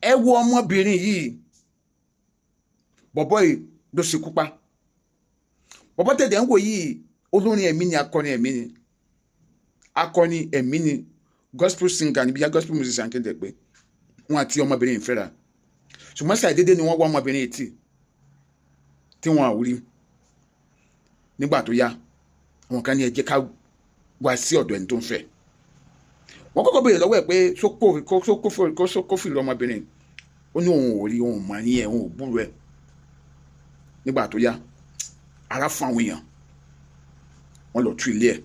ẹ wo ọmọbìnrin yìí bọ̀bọ́ yìí ló ṣekú pa bọ̀bọ́ tẹ̀dẹ̀ ń wò yìí olórin ẹ̀mí ni akọni ẹ̀mí ni gospel singer níbi yá gospel musician kéde pé wọn àti ọmọbìnrin yìí fẹ́ra ṣùgbọ́n ṣàdédé ni wọ́n wá ọmọbìnrin yìí tí wọ́n àwúrí nígbà tó yá àwọn kan ní ẹ jẹ́ ká wá sí ọ̀dọ̀ ẹni tó ń fẹ́ wọ́n kọ́kọ́ béèrè lọ́wọ́ ẹ̀ pé sókófìrí ọmọbìnrin ó ní òun ò rí òun mọ̀ ní ẹ̀ òun ò gbúrò ẹ̀ nígbà tó yá ara fún àwọn èèyàn wọ́n lọ tú ilé ẹ̀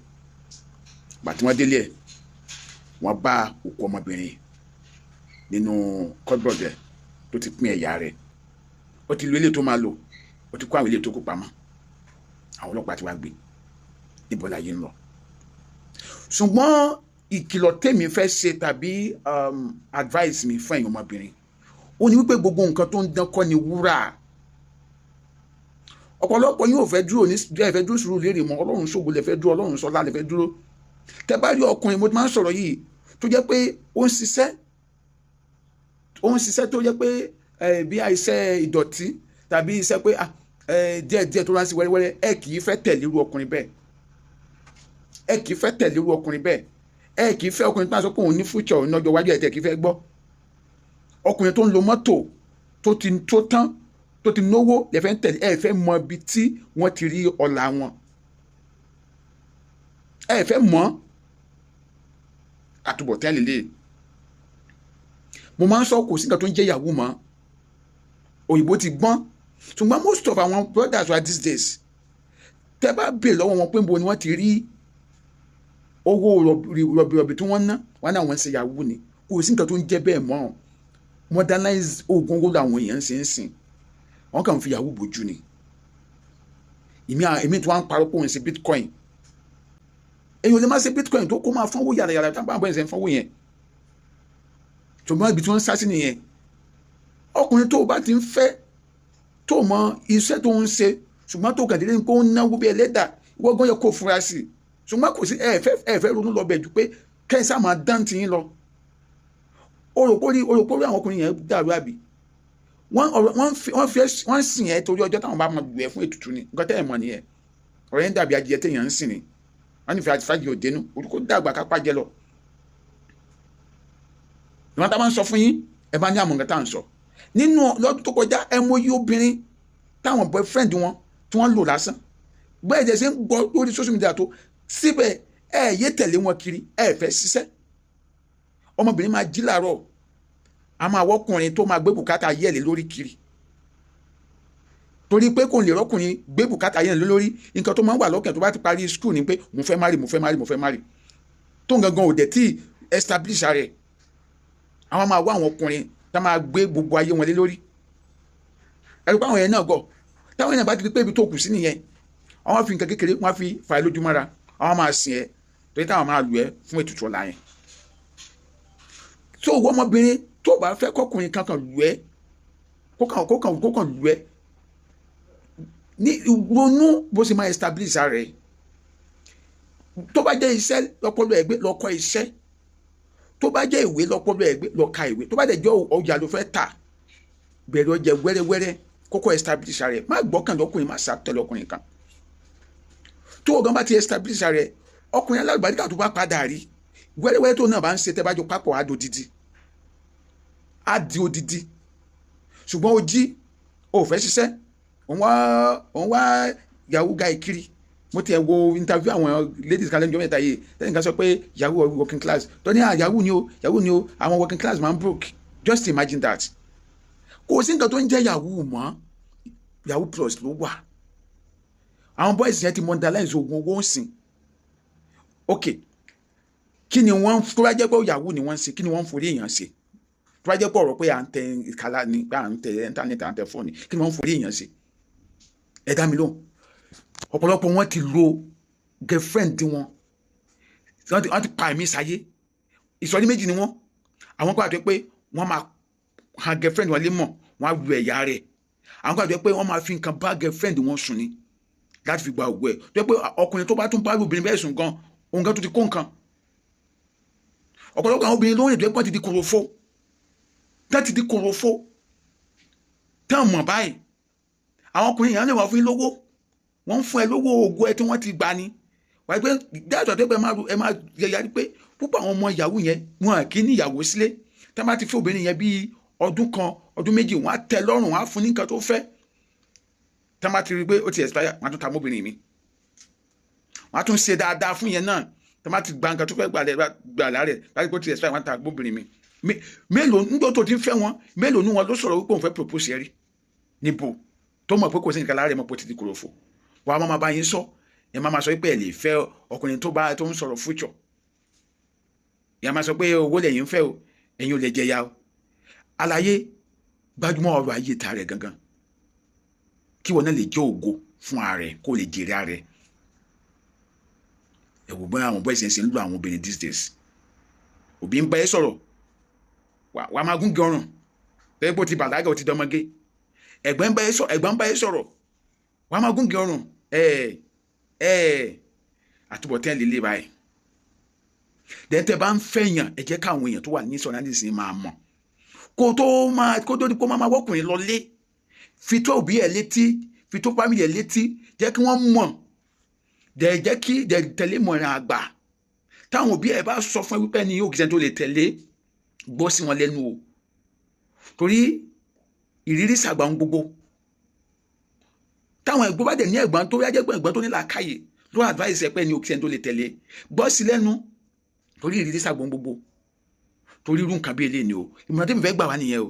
gbà tí wọ́n délé ẹ̀ wọ́n bá òkú ọmọbìnrin nínú kọ́bọ̀dẹ̀ tó ti pín ẹ̀yà rẹ̀ ó ti lo ilé tó máa lò ó ti kó àwọn ilé tó kó pamọ́ àwọn ọlọ́pàá ti wá gbé níbo láyé ń lọ ṣùgbọ́n ìkìlọ̀ tèmi fẹ́ ṣe tàbí advice mi fún ẹ̀yin ọmọbìnrin ó ní wípé gbogbo nǹkan tó ń dán kọ́ ni wúrà ọ̀pọ̀lọpọ̀ yóò fẹ́ dúró ní ẹ fẹ́ dúró sùúrù lérè mọ́ ọlọ́run ṣògo lẹ fẹ́ dúró ọlọ́run sọlá lẹ fẹ́ dúró tẹ bá rí ọkùnrin mo ti máa ń sọ̀rọ̀ yìí tó jẹ́ pé ó ń ṣiṣẹ́ tó jẹ́ pé bí iṣẹ́ ìdọ̀tí tàbí iṣẹ́ pé díẹ̀díẹ̀ tó ránṣẹ́ wẹ́rẹ́wẹ́rẹ́ ẹ kì í fẹ́ tẹ̀lé irú ọkùnrin bẹ́ẹ̀ ẹ kì í fẹ́ tẹ̀lé irú ọkùnrin bẹ́ẹ̀ ẹ kì í fẹ́ ọkùnrin tó ń sọ pé òun ní future òun lọ́jọ́ iwájú ẹ̀ tẹ̀ kì í fẹ́ gbọ́ ọkùnrin tó ń lo mọ́tò tó tán tó ti náwó lè fẹ́ tẹ̀lé ẹ fẹ́ mọ ibi tí wọ́n ti rí ọlá wọn ẹ fẹ́ mọ àtúbọ̀tán lélẹ̀ mo máa ń sọ kò sí nǹkan tó ń jẹ́ yahoo mọ́ òyìnbó ti gbọ́n ṣùgbọ́n most of àwọn brothers wa these days tẹ́ bá bèèrè lọ́wọ́ wọn pé níbo ni wọ́n ti rí owó rọ̀bìrọ̀bì tí wọ́n ná wọn náà wọ́n ń ṣe yahoo ni kò sí nǹkan tó ń jẹ́ bẹ́ẹ̀ mọ́ modernize oògùn owó làwọn èèyàn ń ṣe ń sìn wọ́n kàn ń fi yahoo bójú ni èmi tí wọ́n ń parọ́ pé òun ṣe bitcoin èyí ò lè má ṣe bitcoin tó kó máa fọ́nwó yàrá tá bá ń bọ́ ẹ̀sẹ̀ ń fọ́nwó yẹn ṣùgbọ́n ibi tí wọ́n ń sá sí nìyẹn ọkùnrin tó o bá ti ń fẹ́ tó mọ iṣẹ́ tó ń ṣe ṣùgbọ́n tó kàn délé ní pé ó ń náwó bí ẹlẹ́dà wọ́gán yẹ kó fura sí i ṣùgbọ́n kò sí ẹ̀fẹ́ ronú lọ bẹ̀ jù pé kẹ́sà máa dán tiyín lọ oròpórí àwọn ọkùnrin yẹn dàrú àbí wọ́n sìn ẹ́ torí ọjọ́ táwọn bá mọ lù ẹ́ fún ètùtù ni nǹkan tẹ́ ẹ̀ mọ̀ nìyẹn ọ̀rẹ́ ń dàbí adìyẹ téèyàn ń sìn ni wọ́n ní fàájì òdenu orúkọ dàgbà kápá jẹ lọ ìwọ́n tá a máa ń sọ fún yín ẹ bá ní àmọ̀ nǹkan tá à ń sọ nínú lọ́dún tó kọjá ẹ mọ iye obìnrin táwọn boyfriend wọn tí wọ́n lò lásán bẹ́ẹ̀ jẹ́ ṣe ń gbọ́ lórí social media tó síbẹ̀ ẹ yé tẹ̀lé wọn kiri ẹ fẹ́ ṣiṣẹ́ ọmọbìnrin máa jí làárọ̀ a máa wọ́kùnrin tó máa gbé bùkátà yẹ̀lẹ̀ lórí kiri torí pé kò lè rọ́kùnrin gbé bùkátà yẹ̀lẹ̀ lórí nǹkan tó máa ń wà lọ́kàn tó bá ti parí school ni pé mo fẹ́ marry tó ń gangan ò dẹ̀ tí establish rẹ̀ àwọn máa wá àwọn ọkùnrin tá máa gbé gbogbo ayé wọn lé lórí ẹ̀rù pé àwọn yẹn náà gọ̀ táwọn yẹn bá ti rí pé ibi tó kù sí nìyẹn àwọn fi nǹkan kékeré wọn fi fà lójú mọ́ra àwọn máa sìn ẹ́ torí táwọn máa lù ẹ́ fún ètùtù ọ̀la yẹn tó wọ́n ọmọbìnrin tó bá fẹ́ kọkùnrin kankan lù ẹ́ kókàn lù ẹ́ ní ronú bó ṣe máa establish rẹ̀ tó bá jẹ́ iṣẹ́ lọ́pọ̀lọ́ ẹgbẹ́ lọ́kọ́ iṣẹ́ tó bá jẹ́ ìwé lọ́pọ̀lọ́ ẹgbẹ́ lọ́ka ìwé tó bá dẹ̀ jẹ́ ọjà ló fẹ́ tà bẹ̀rẹ̀ ọjà wẹ́rẹ́wẹ́rẹ́ kókó establish rẹ̀ má gbọ́kàn lọ́kùnrin má sàtẹ̀lẹ̀ ọkùnrin kan tó o gan bá ti establish rẹ̀ ọkùnrin alágbàdìkà tó bá padà rí wẹ́rẹ́wẹ́rẹ́ tó náà bá ń ṣe tẹ́ bá jọ papọ̀ á di odidi ṣùgbọ́n o jí o fẹ́ ṣiṣẹ́ òun wá yahoo guy kiri mo ti ẹ̀ wo interview àwọn ladies kan lẹ́nu mẹ́ta yìí tẹ́lẹ̀ nǹkan sọ pé yahoo working class tó ní yahoo ni o àwọn working class man broke just imagine that kò sí nǹkan tó ń jẹ́ yahoo mọ́ yahoo plus ló wà àwọn boys yẹn ti modernize oògùn owó ń sìn ok kí ni wọ́n tó bá jẹ́ pé yahoo ni wọ́n ń ṣe kí ni wọ́n ń forí èèyàn ṣe tó bá jẹ́ pé ọ̀rọ̀ pé à ń tẹ ìkàlà ni pé à ń tẹ íńtánẹ́ẹ̀tì à ń tẹ fóònù kí ni wọ́n ń forí èèyàn ṣe ẹ dá mi lóhùn ọ̀pọ̀lọpọ̀ wọn ti lo girlfriend wọn wọ́n ti pa ẹ̀mí sáyé ìsọ̀rí méjì ni wọ́n àwọn kan àti pé wọ́n máa han girlfriend wọn lé mọ̀ wọ́n á lu ẹ̀yà rẹ̀ àwọn kan àti pé wọ́n máa fi nǹkan bá girlfriend wọn sùn ni láti fi gba ògùn ẹ̀ tó yẹ pé ọkùnrin tó bá tún bá obìnrin bẹ́ẹ̀ sùn gan òun gan tó ti kó nǹkan ọ̀pọ̀lọpọ̀ àwọn obìnrin lóyìn tó yẹ pé wọ́n ti di korofo láti di kòròfo tán mọ̀ báyìí àwọn ọkùnrin yẹn lè wọ́n fún yín lówó wọ́n ń fún ẹ lówó ògo ẹ tí wọ́n ti gbà ní wáyé pé dáàtọ̀ tó pé ẹ máa yẹya pé púpọ̀ àwọn ọmọ ìyàwó yẹn wọn kì í ní ìyàwó sílé tá a bá ti fi obìnrin yẹn bíi ọdún kan ọdún méjì wọ́n á tẹ́ lọ́rùn wọ́n á fún ní nǹkan tó fẹ́ tá a bá ti rí i pé ó ti expire wọ́n á tún ta mọ́bìnrin mi wọ́n á tún ṣe dáadáa fún yẹn náà tá a bá ti gba nǹkan tó fẹ́ gbà lárẹ̀ láti pé ó ti expire wọ́n á ta mọ́bìnrin mi mélòó nígbà tó ti ń fẹ́ wọn mélòó ní wọn ló sọ̀rọ̀ wípé òun fẹ́ propose yẹn rí níbo tó mọ̀ pé kò sí nǹkan láàrẹ̀ mọ́ pé ó ti di kòròfo wàá máa bá yín sọ ẹ máa sọ pé ẹ lè fẹ́ ọkùnrin tó ń sọ̀rọ̀ future ìyá máa sọ pé owó lẹ́yìn ń fẹ́ o ẹ̀yin ò lè jẹya o àlàyé gbajúmọ̀ ọ̀rọ̀ ayé ta rẹ̀ gangan kí wọn náà lè jẹ́ ògo fún ààrẹ kó lè jèrè ààrẹ ẹ wò bọ́ àwọn boys ṣe ń lo àwọn obìnrin these days òbí ń bá ẹ sọ̀rọ̀ wàá máa gún gọrùn bẹ́ẹ̀ bó ti bàlágà ó ti dọ́mọgé ẹ̀gbọ́n ń bá ẹ sọ̀rọ̀ wàá máa gún gọrùn àtúbọ̀tán lè lè báyìí dẹ́tẹ̀ bá ń fẹ̀yàn ẹ jẹ́ káwọn èèyàn tó wà ní sọ̀rọ̀ nísìnyí máa mọ̀ kó tó di kó máa wọ́kùnrin lọlé fi tó òbí ẹ̀ létí fi tó fámìlì ẹ̀ létí jẹ́ kí wọ́n mọ̀ jẹ́ kí tẹ̀lé mọ̀ràn àgbà táwọn òbí ẹ̀ bá sọ fún wípé ní yóò kìí ṣe tó lè tẹ̀lé gbọ́ sí wọn lẹ́nu o torí ìrírí ṣàgbà ń gbogbo táwọn ẹ̀gbọ́n bá dẹ̀ ní ẹ̀gbọ́n tó yájẹ́ ẹ̀gbọ́n tó ní làákàyè ló advice ẹ̀ pé ní yóò kìí ṣe tó lè tẹ̀lé gbọ́ sí lẹ́nu torí ìrírí ṣàgbà ń gbogbo torí irú nǹkan bí eléyìí ni o ìmọ̀ràn tí mi fẹ́ gbà wá nìyẹn o